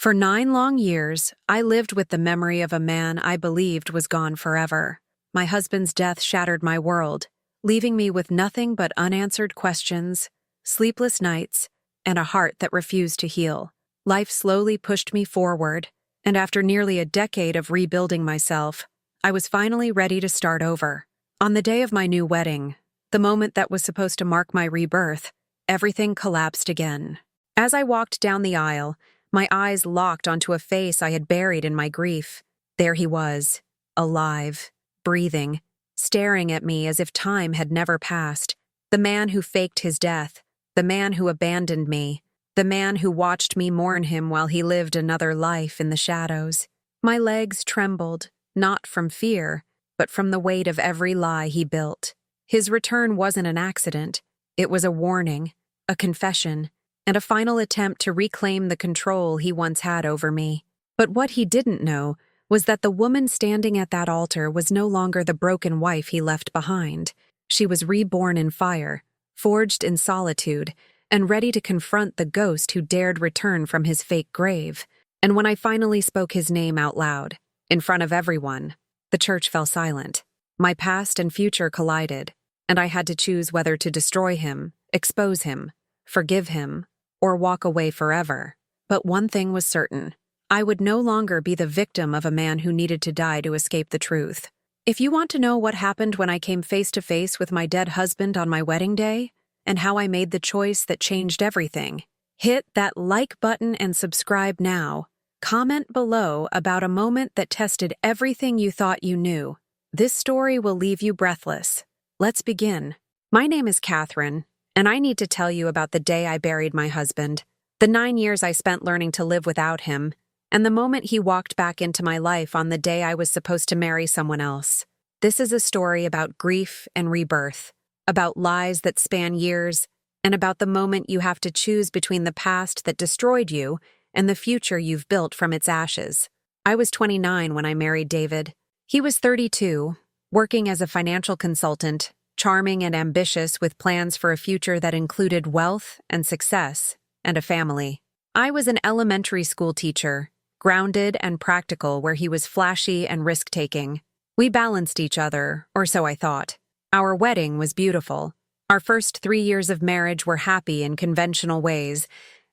For 9 long years, I lived with the memory of a man I believed was gone forever. My husband's death shattered my world, leaving me with nothing but unanswered questions, sleepless nights, and a heart that refused to heal. Life slowly pushed me forward, and after nearly a decade of rebuilding myself, I was finally ready to start over. On the day of my new wedding, the moment that was supposed to mark my rebirth, everything collapsed again. As I walked down the aisle, my eyes locked onto a face I had buried in my grief. There he was, alive, breathing, staring at me as if time had never passed. The man who faked his death, the man who abandoned me, the man who watched me mourn him while he lived another life in the shadows. My legs trembled, not from fear, but from the weight of every lie he built. His return wasn't an accident. It was a warning, a confession, and a final attempt to reclaim the control he once had over me. But what he didn't know was that the woman standing at that altar was no longer the broken wife he left behind. She was reborn in fire, forged in solitude, and ready to confront the ghost who dared return from his fake grave. And when I finally spoke his name out loud, in front of everyone, the church fell silent. My past and future collided, and I had to choose whether to destroy him, expose him, forgive him, or walk away forever. But one thing was certain. I would no longer be the victim of a man who needed to die to escape the truth. If you want to know what happened when I came face to face with my dead husband on my wedding day, and how I made the choice that changed everything, hit that like button and subscribe now. Comment below about a moment that tested everything you thought you knew. This story will leave you breathless. Let's begin. My name is Catherine, and I need to tell you about the day I buried my husband, the 9 years I spent learning to live without him, and the moment he walked back into my life on the day I was supposed to marry someone else. This is a story about grief and rebirth, about lies that span years, and about the moment you have to choose between the past that destroyed you and the future you've built from its ashes. I was 29 when I married David. He was 32, working as a financial consultant, charming and ambitious with plans for a future that included wealth and success and a family. I was an elementary school teacher, grounded and practical where he was flashy and risk-taking. We balanced each other, or so I thought. Our wedding was beautiful. Our first 3 years of marriage were happy in conventional ways,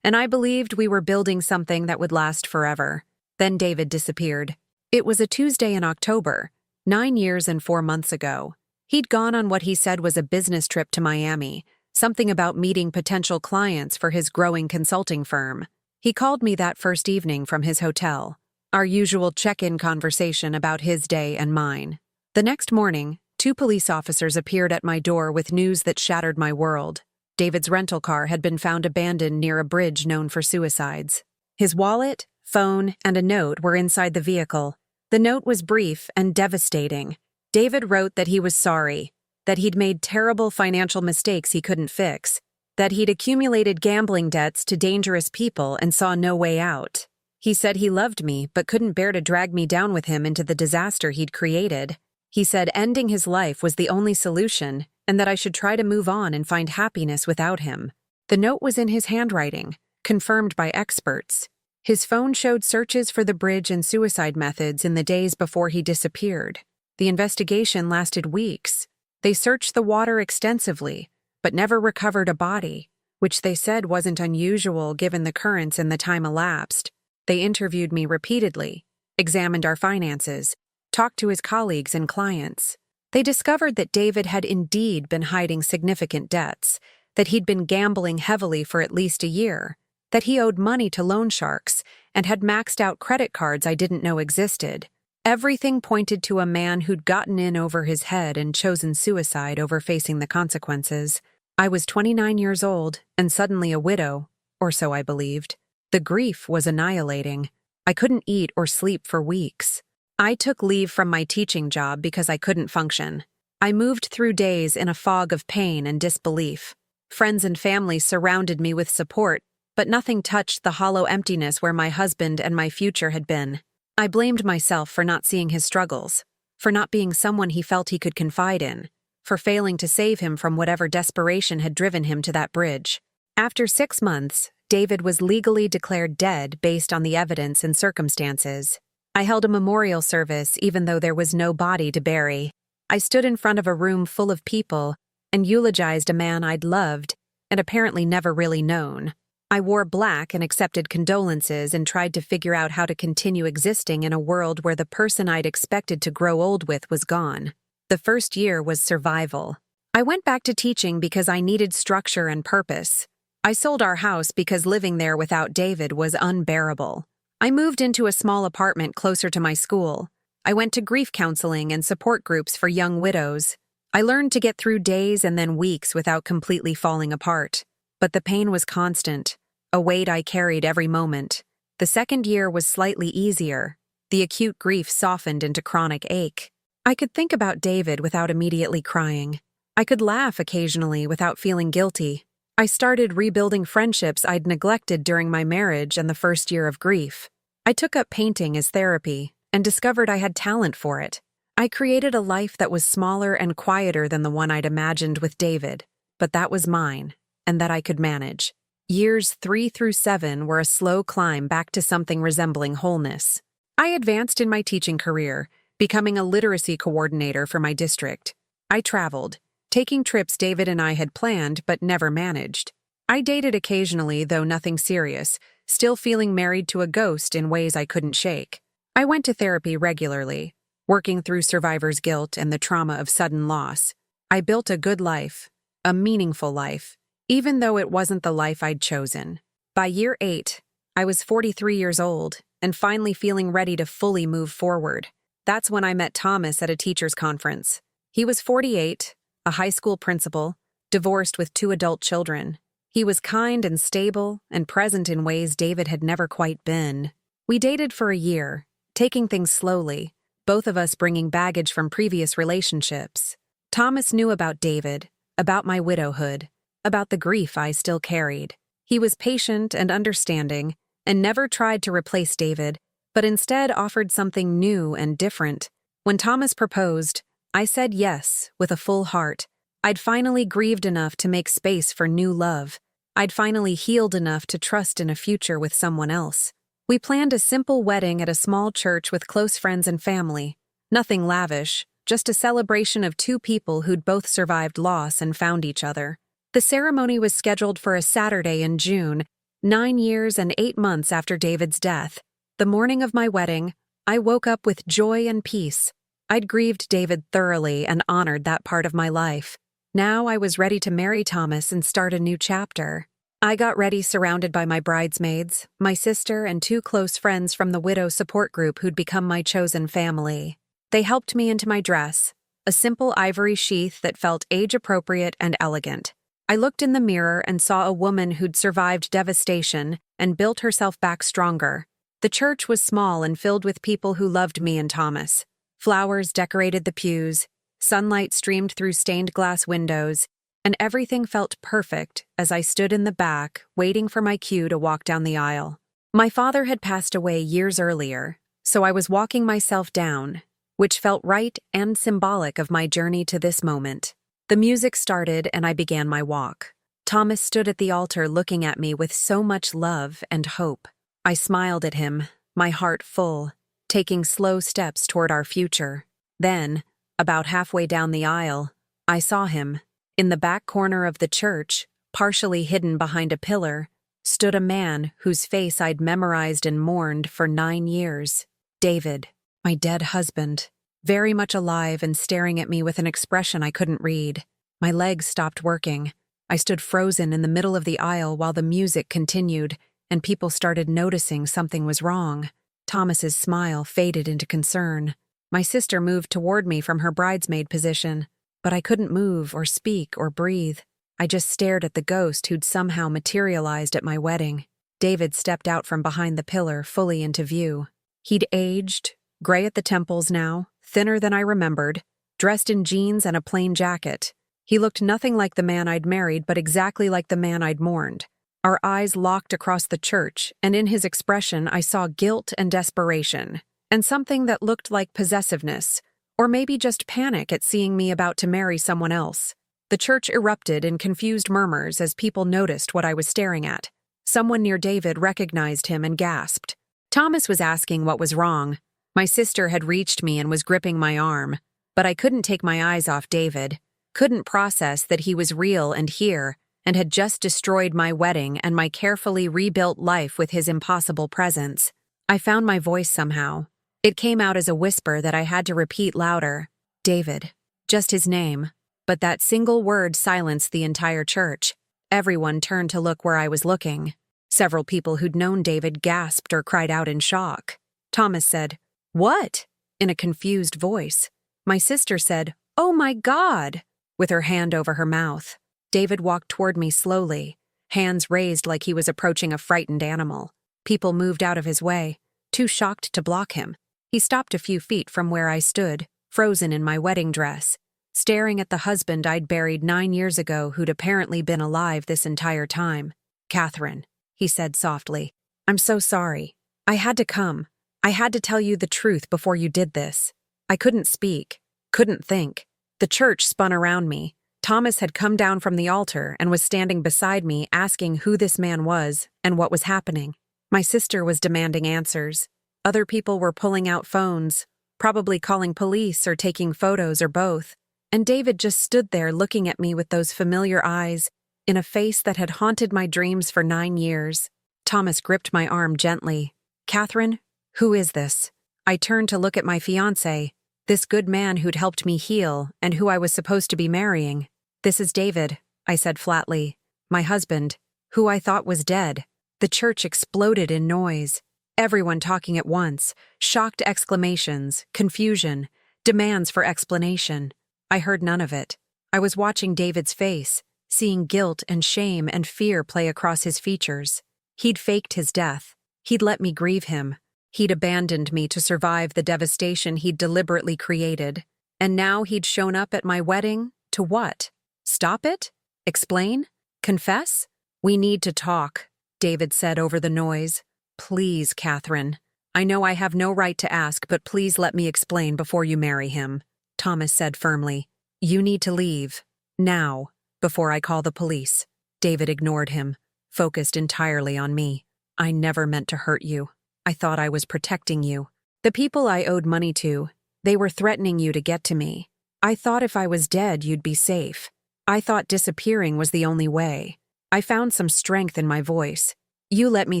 and I believed we were building something that would last forever. Then David disappeared. It was a Tuesday in October, 9 years and 4 months ago. He'd gone on what he said was a business trip to Miami, something about meeting potential clients for his growing consulting firm. He called me that first evening from his hotel, our usual check-in conversation about his day and mine. The next morning, 2 police officers appeared at my door with news that shattered my world. David's rental car had been found abandoned near a bridge known for suicides. His wallet, phone, and a note were inside the vehicle. The note was brief and devastating. David wrote that he was sorry, that he'd made terrible financial mistakes he couldn't fix, that he'd accumulated gambling debts to dangerous people and saw no way out. He said he loved me but couldn't bear to drag me down with him into the disaster he'd created. He said ending his life was the only solution and that I should try to move on and find happiness without him. The note was in his handwriting, confirmed by experts. His phone showed searches for the bridge and suicide methods in the days before he disappeared. The investigation lasted weeks. They searched the water extensively, but never recovered a body, which they said wasn't unusual given the currents and the time elapsed. They interviewed me repeatedly, examined our finances, talked to his colleagues and clients. They discovered that David had indeed been hiding significant debts, that he'd been gambling heavily for at least a year, that he owed money to loan sharks and had maxed out credit cards I didn't know existed. Everything pointed to a man who'd gotten in over his head and chosen suicide over facing the consequences. I was 29 years old and suddenly a widow, or so I believed. The grief was annihilating. I couldn't eat or sleep for weeks. I took leave from my teaching job because I couldn't function. I moved through days in a fog of pain and disbelief. Friends and family surrounded me with support, but nothing touched the hollow emptiness where my husband and my future had been. I blamed myself for not seeing his struggles, for not being someone he felt he could confide in, for failing to save him from whatever desperation had driven him to that bridge. After 6 months, David was legally declared dead based on the evidence and circumstances. I held a memorial service even though there was no body to bury. I stood in front of a room full of people and eulogized a man I'd loved and apparently never really known. I wore black and accepted condolences and tried to figure out how to continue existing in a world where the person I'd expected to grow old with was gone. The first year was survival. I went back to teaching because I needed structure and purpose. I sold our house because living there without David was unbearable. I moved into a small apartment closer to my school. I went to grief counseling and support groups for young widows. I learned to get through days and then weeks without completely falling apart. But the pain was constant, a weight I carried every moment. The second year was slightly easier. The acute grief softened into chronic ache. I could think about David without immediately crying. I could laugh occasionally without feeling guilty. I started rebuilding friendships I'd neglected during my marriage and the first year of grief. I took up painting as therapy and discovered I had talent for it. I created a life that was smaller and quieter than the one I'd imagined with David, but that was mine, and that I could manage. Years 3 through 7 were a slow climb back to something resembling wholeness. I advanced in my teaching career, becoming a literacy coordinator for my district. I traveled, taking trips David and I had planned but never managed. I dated occasionally, though nothing serious, still feeling married to a ghost in ways I couldn't shake. I went to therapy regularly, working through survivor's guilt and the trauma of sudden loss. I built a good life, a meaningful life, even though it wasn't the life I'd chosen. By year 8, I was 43 years old and finally feeling ready to fully move forward. That's when I met Thomas at a teacher's conference. He was 48, a high school principal, divorced with 2 adult children. He was kind and stable and present in ways David had never quite been. We dated for a year, taking things slowly, both of us bringing baggage from previous relationships. Thomas knew about David, about my widowhood, about the grief I still carried. He was patient and understanding, and never tried to replace David, but instead offered something new and different. When Thomas proposed, I said yes, with a full heart. I'd finally grieved enough to make space for new love. I'd finally healed enough to trust in a future with someone else. We planned a simple wedding at a small church with close friends and family. Nothing lavish, just a celebration of 2 people who'd both survived loss and found each other. The ceremony was scheduled for a Saturday in June, 9 years and 8 months after David's death. The morning of my wedding, I woke up with joy and peace. I'd grieved David thoroughly and honored that part of my life. Now I was ready to marry Thomas and start a new chapter. I got ready surrounded by my bridesmaids, my sister, and 2 close friends from the widow support group who'd become my chosen family. They helped me into my dress, a simple ivory sheath that felt age-appropriate and elegant. I looked in the mirror and saw a woman who'd survived devastation and built herself back stronger. The church was small and filled with people who loved me and Thomas. Flowers decorated the pews, sunlight streamed through stained glass windows, and everything felt perfect as I stood in the back, waiting for my cue to walk down the aisle. My father had passed away years earlier, so I was walking myself down, which felt right and symbolic of my journey to this moment. The music started and I began my walk. Thomas stood at the altar looking at me with so much love and hope. I smiled at him, my heart full, taking slow steps toward our future. Then, about halfway down the aisle, I saw him. In the back corner of the church, partially hidden behind a pillar, stood a man whose face I'd memorized and mourned for 9 years. David, my dead husband, very much alive and staring at me with an expression I couldn't read. My legs stopped working. I stood frozen in the middle of the aisle while the music continued, and people started noticing something was wrong. Thomas's smile faded into concern. My sister moved toward me from her bridesmaid position, but I couldn't move or speak or breathe. I just stared at the ghost who'd somehow materialized at my wedding. David stepped out from behind the pillar, fully into view. He'd aged, gray at the temples now, thinner than I remembered, dressed in jeans and a plain jacket. He looked nothing like the man I'd married, but exactly like the man I'd mourned. Our eyes locked across the church, and in his expression I saw guilt and desperation, and something that looked like possessiveness, or maybe just panic at seeing me about to marry someone else. The church erupted in confused murmurs as people noticed what I was staring at. Someone near David recognized him and gasped. Thomas was asking what was wrong. My sister had reached me and was gripping my arm, but I couldn't take my eyes off David, couldn't process that he was real and here, and had just destroyed my wedding and my carefully rebuilt life with his impossible presence. I found my voice somehow. It came out as a whisper that I had to repeat louder. David. Just his name. But that single word silenced the entire church. Everyone turned to look where I was looking. Several people who'd known David gasped or cried out in shock. Thomas said, "What?" in a confused voice. My sister said, "Oh my God," with her hand over her mouth. David walked toward me slowly, hands raised like he was approaching a frightened animal. People moved out of his way, too shocked to block him. He stopped a few feet from where I stood, frozen in my wedding dress, staring at the husband I'd buried 9 years ago who'd apparently been alive this entire time. "Catherine," he said softly, "I'm so sorry. I had to come. I had to tell you the truth before you did this." I couldn't speak, couldn't think. The church spun around me. Thomas had come down from the altar and was standing beside me asking who this man was and what was happening. My sister was demanding answers. Other people were pulling out phones, probably calling police or taking photos or both. And David just stood there looking at me with those familiar eyes, in a face that had haunted my dreams for 9 years. Thomas gripped my arm gently. "Catherine, who is this?" I turned to look at my fiancé, this good man who'd helped me heal and who I was supposed to be marrying. "This is David," I said flatly. "My husband, who I thought was dead." The church exploded in noise. Everyone talking at once, shocked exclamations, confusion, demands for explanation. I heard none of it. I was watching David's face, seeing guilt and shame and fear play across his features. He'd faked his death. He'd let me grieve him. He'd abandoned me to survive the devastation he'd deliberately created. And now he'd shown up at my wedding to what? Stop it? Explain? Confess? "We need to talk," David said over the noise. "Please, Catherine. I know I have no right to ask, but please let me explain before you marry him," Thomas said firmly. "You need to leave. Now, before I call the police." David ignored him, focused entirely on me. "I never meant to hurt you. I thought I was protecting you. The people I owed money to, they were threatening you to get to me. I thought if I was dead, you'd be safe. I thought disappearing was the only way." I found some strength in my voice. "You let me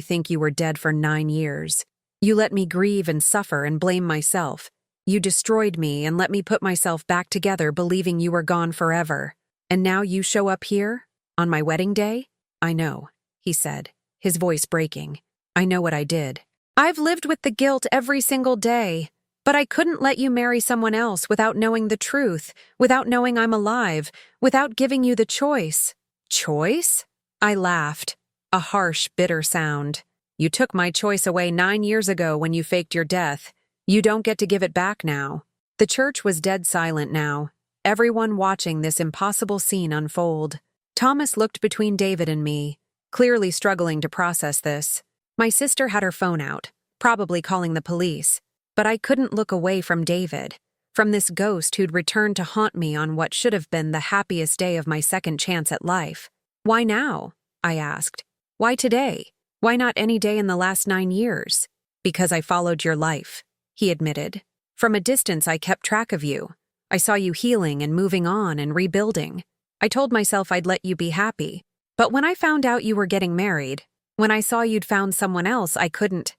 think you were dead for 9 years. You let me grieve and suffer and blame myself. You destroyed me and let me put myself back together believing you were gone forever. And now you show up here? On my wedding day?" "I know," he said, his voice breaking. "I know what I did. I've lived with the guilt every single day. But I couldn't let you marry someone else without knowing the truth, without knowing I'm alive, without giving you the choice." "Choice?" I laughed, a harsh, bitter sound. "You took my choice away 9 years ago when you faked your death. You don't get to give it back now." The church was dead silent now, everyone watching this impossible scene unfold. Thomas looked between David and me, clearly struggling to process this. My sister had her phone out, probably calling the police, but I couldn't look away from David, from this ghost who'd returned to haunt me on what should have been the happiest day of my second chance at life. "Why now?" I asked. "Why today? Why not any day in the last 9 years?" "Because I followed your life," he admitted. "From a distance I kept track of you. I saw you healing and moving on and rebuilding. I told myself I'd let you be happy. But when I found out you were getting married, when I saw you'd found someone else, I couldn't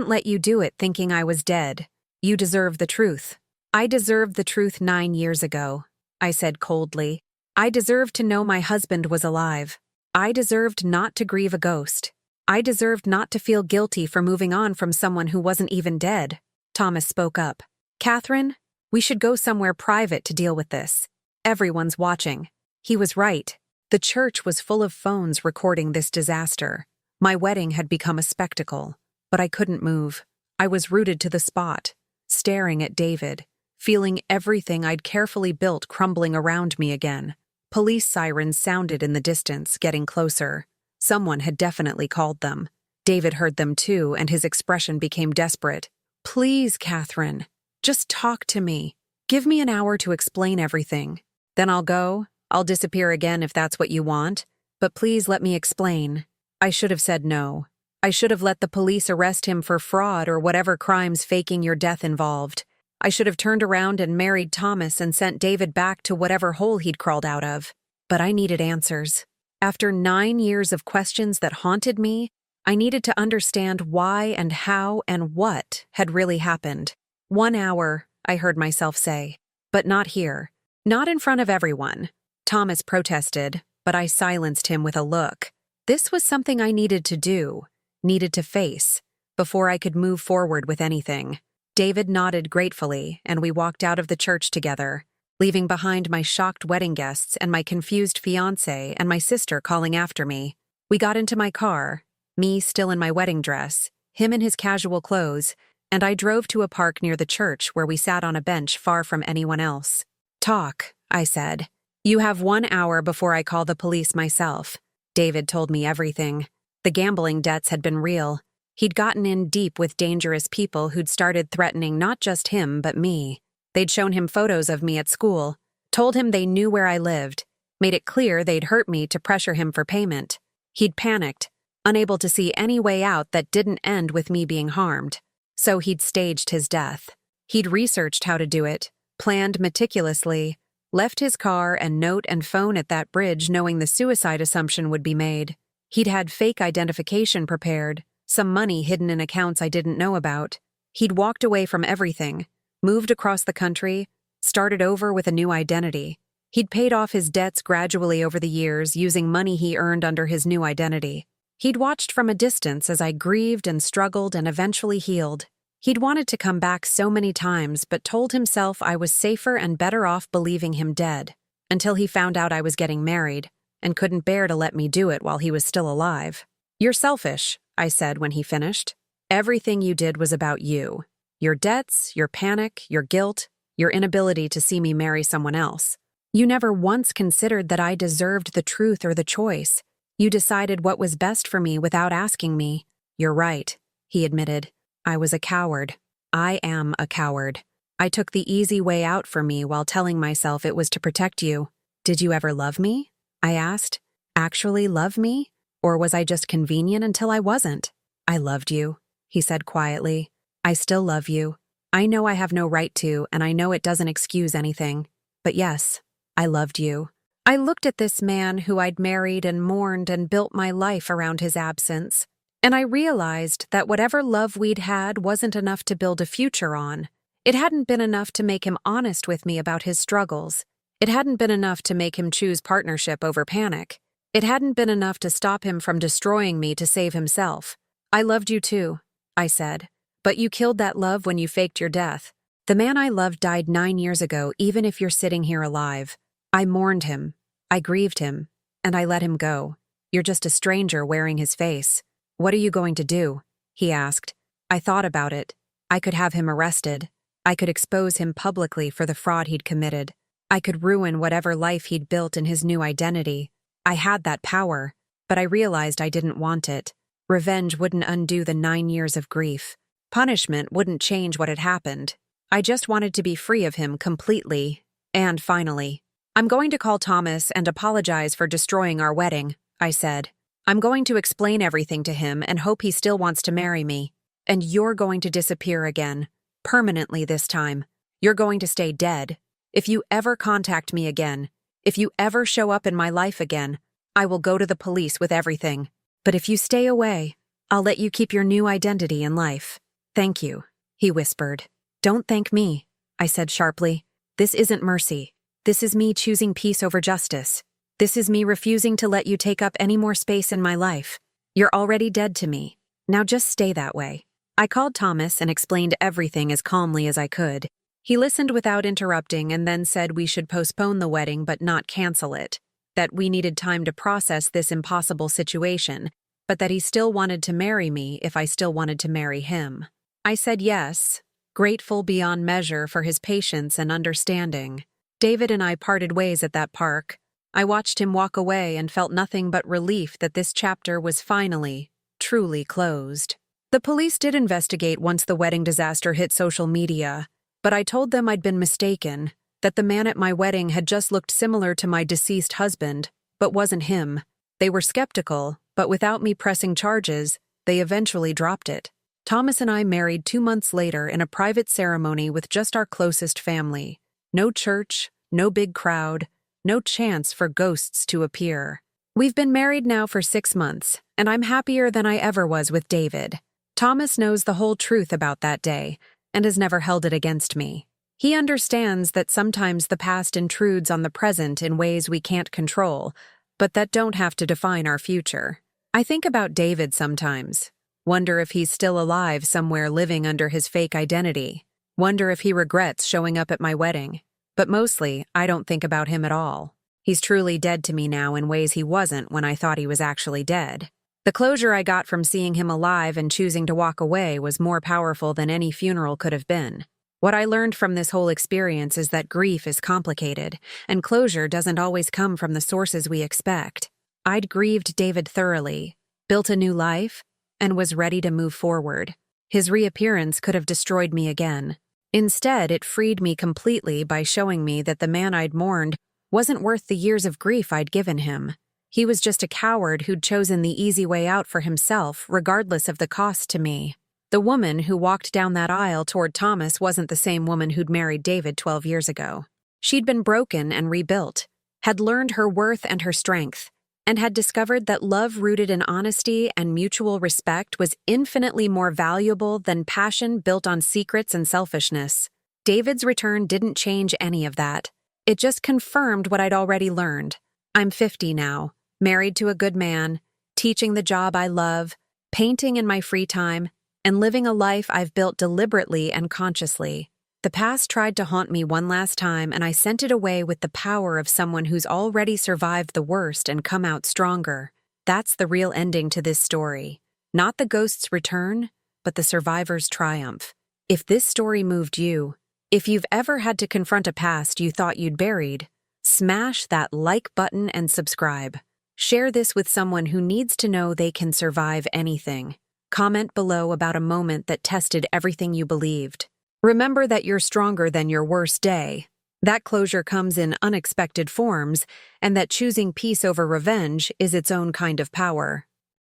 let you do it thinking I was dead. You deserve the truth." "I deserved the truth 9 years ago," I said coldly. "I deserved to know my husband was alive. I deserved not to grieve a ghost. I deserved not to feel guilty for moving on from someone who wasn't even dead." Thomas spoke up. "Catherine, we should go somewhere private to deal with this. Everyone's watching." He was right. The church was full of phones recording this disaster. My wedding had become a spectacle, but I couldn't move. I was rooted to the spot, staring at David, feeling everything I'd carefully built crumbling around me again. Police sirens sounded in the distance, getting closer. Someone had definitely called them. David heard them too, and his expression became desperate. "Please, Catherine, just talk to me. Give me an hour to explain everything. Then I'll go. I'll disappear again if that's what you want. But please let me explain." I should have said no. I should have let the police arrest him for fraud or whatever crimes faking your death involved. I should have turned around and married Thomas and sent David back to whatever hole he'd crawled out of. But I needed answers. After 9 years of questions that haunted me, I needed to understand why and how and what had really happened. 1 hour, I heard myself say. But not here. Not in front of everyone. Thomas protested, but I silenced him with a look. This was something I needed to do, needed to face, before I could move forward with anything. David nodded gratefully, and we walked out of the church together, leaving behind my shocked wedding guests and my confused fiancé and my sister calling after me. We got into my car, me still in my wedding dress, him in his casual clothes, and I drove to a park near the church where we sat on a bench far from anyone else. Talk, I said. You have 1 hour before I call the police myself. David told me everything. The gambling debts had been real. He'd gotten in deep with dangerous people who'd started threatening not just him but me. They'd shown him photos of me at school, told him they knew where I lived, made it clear they'd hurt me to pressure him for payment. He'd panicked, unable to see any way out that didn't end with me being harmed. So he'd staged his death. He'd researched how to do it, planned meticulously, left his car and note and phone at that bridge knowing the suicide assumption would be made. He'd had fake identification prepared, some money hidden in accounts I didn't know about. He'd walked away from everything, moved across the country, started over with a new identity. He'd paid off his debts gradually over the years using money he earned under his new identity. He'd watched from a distance as I grieved and struggled and eventually healed. He'd wanted to come back so many times but told himself I was safer and better off believing him dead, until he found out I was getting married and couldn't bear to let me do it while he was still alive. You're selfish, I said when he finished. Everything you did was about you. Your debts, your panic, your guilt, your inability to see me marry someone else. You never once considered that I deserved the truth or the choice. You decided what was best for me without asking me. You're right, he admitted. I was a coward. I am a coward. I took the easy way out for me while telling myself it was to protect you. Did you ever love me? I asked. Actually love me? Or was I just convenient until I wasn't? I loved you, he said quietly. I still love you. I know I have no right to, and I know it doesn't excuse anything. But yes, I loved you. I looked at this man who I'd married and mourned and built my life around his absence. And I realized that whatever love we'd had wasn't enough to build a future on. It hadn't been enough to make him honest with me about his struggles. It hadn't been enough to make him choose partnership over panic. It hadn't been enough to stop him from destroying me to save himself. I loved you too, I said. But you killed that love when you faked your death. The man I loved died 9 years ago, even if you're sitting here alive. I mourned him. I grieved him. And I let him go. You're just a stranger wearing his face. What are you going to do? He asked. I thought about it. I could have him arrested. I could expose him publicly for the fraud he'd committed. I could ruin whatever life he'd built in his new identity. I had that power, but I realized I didn't want it. Revenge wouldn't undo the 9 years of grief. Punishment wouldn't change what had happened. I just wanted to be free of him completely. And finally, I'm going to call Thomas and apologize for destroying our wedding, I said. I'm going to explain everything to him and hope he still wants to marry me. And you're going to disappear again. Permanently this time. You're going to stay dead. If you ever contact me again, if you ever show up in my life again, I will go to the police with everything. But if you stay away, I'll let you keep your new identity in life. Thank you, he whispered. Don't thank me, I said sharply. This isn't mercy. This is me choosing peace over justice. This is me refusing to let you take up any more space in my life. You're already dead to me. Now just stay that way. I called Thomas and explained everything as calmly as I could. He listened without interrupting and then said we should postpone the wedding but not cancel it, that we needed time to process this impossible situation, but that he still wanted to marry me if I still wanted to marry him. I said yes, grateful beyond measure for his patience and understanding. David and I parted ways at that park. I watched him walk away and felt nothing but relief that this chapter was finally, truly closed. The police did investigate once the wedding disaster hit social media, but I told them I'd been mistaken, that the man at my wedding had just looked similar to my deceased husband, but wasn't him. They were skeptical, but without me pressing charges, they eventually dropped it. Thomas and I married 2 months later in a private ceremony with just our closest family. No church, no big crowd, no chance for ghosts to appear. We've been married now for 6 months, and I'm happier than I ever was with David. Thomas knows the whole truth about that day, and has never held it against me. He understands that sometimes the past intrudes on the present in ways we can't control, but that don't have to define our future. I think about David sometimes. Wonder if he's still alive somewhere living under his fake identity. Wonder if he regrets showing up at my wedding. But mostly, I don't think about him at all. He's truly dead to me now in ways he wasn't when I thought he was actually dead. The closure I got from seeing him alive and choosing to walk away was more powerful than any funeral could have been. What I learned from this whole experience is that grief is complicated, and closure doesn't always come from the sources we expect. I'd grieved David thoroughly, built a new life, and was ready to move forward. His reappearance could have destroyed me again. Instead, it freed me completely by showing me that the man I'd mourned wasn't worth the years of grief I'd given him. He was just a coward who'd chosen the easy way out for himself, regardless of the cost to me. The woman who walked down that aisle toward Thomas wasn't the same woman who'd married David 12 years ago. She'd been broken and rebuilt, had learned her worth and her strength, and had discovered that love rooted in honesty and mutual respect was infinitely more valuable than passion built on secrets and selfishness. David's return didn't change any of that. It just confirmed what I'd already learned. I'm 50 now, married to a good man, teaching the job I love, painting in my free time, and living a life I've built deliberately and consciously. The past tried to haunt me one last time, and I sent it away with the power of someone who's already survived the worst and come out stronger. That's the real ending to this story. Not the ghost's return, but the survivor's triumph. If this story moved you, if you've ever had to confront a past you thought you'd buried, smash that like button and subscribe. Share this with someone who needs to know they can survive anything. Comment below about a moment that tested everything you believed. Remember that you're stronger than your worst day. That closure comes in unexpected forms, and that choosing peace over revenge is its own kind of power.